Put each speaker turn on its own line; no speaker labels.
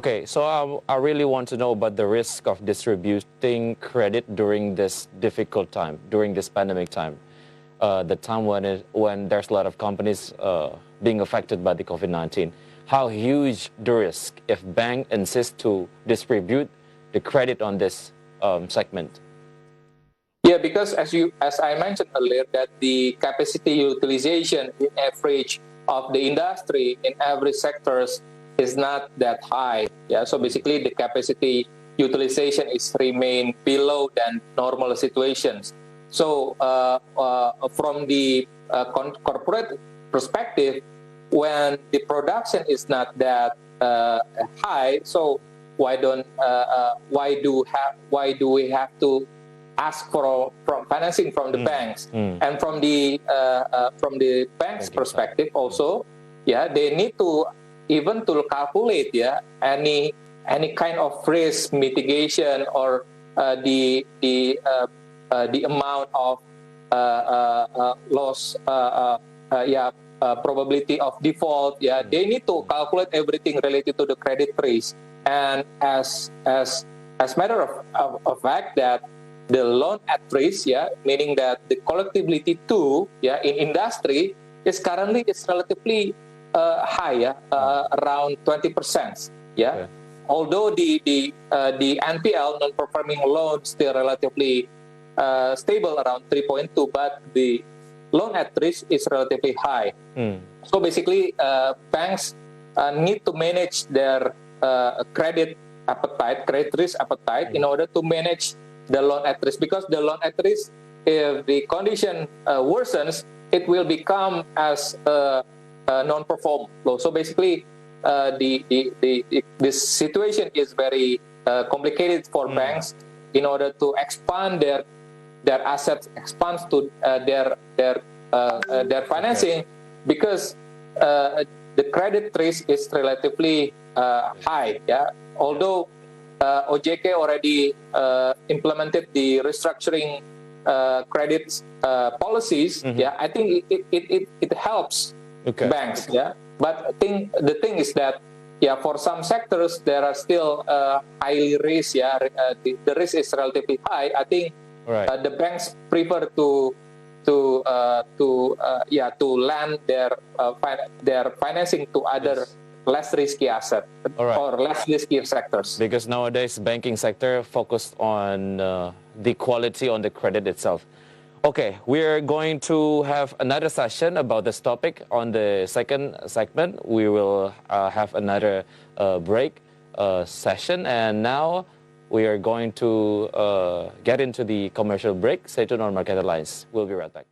Okay, so I really want to know about the risk of distributing credit during this difficult time, during this pandemic time, the time when there's a lot of companies being affected by the COVID-19. How huge the risk if bank insist to distribute the credit on this segment?
Yeah, because as I mentioned earlier, that the capacity utilization in average of the industry in every sectors is not that high. Yeah, so basically the capacity utilization is remain below than normal situations. So from the corporate perspective, when the production is not that high, so why do we have to ask for financing from the banks? And from the banks' perspective also, yeah, they need to even to calculate, yeah, any kind of risk mitigation or the amount of loss, probability of default. Yeah, they need to calculate everything related to the credit risk. And as matter of fact that the loan at risk, yeah, meaning that the collectibility too, yeah, in industry is currently relatively high, around 20%. Yeah, okay. Although the NPL, non-performing loan, still relatively stable around 3.2, but the loan at risk is relatively high. So basically, banks need to manage their credit risk appetite in order to manage the loan at risk, because the loan at risk, if the condition worsens, it will become as non-perform loan. So basically, this situation is very complicated for banks in order to expand their assets, expand to their financing, because the credit risk is relatively high. Yeah, although OJK already implemented the restructuring credit policies. Yeah, I think it helps banks. Yeah, but the thing is that, yeah, for some sectors there are still highly risk. Yeah, the risk is relatively high. I think the banks prefer to lend their financing to other less risky asset or less risky sectors.
Because nowadays banking sector focused on the quality on the credit itself. Okay, we're going to have another session about this topic on the second segment. We will have another break session, and now we are going to get into the commercial break. Stay tuned on Market Headlines. We'll be right back.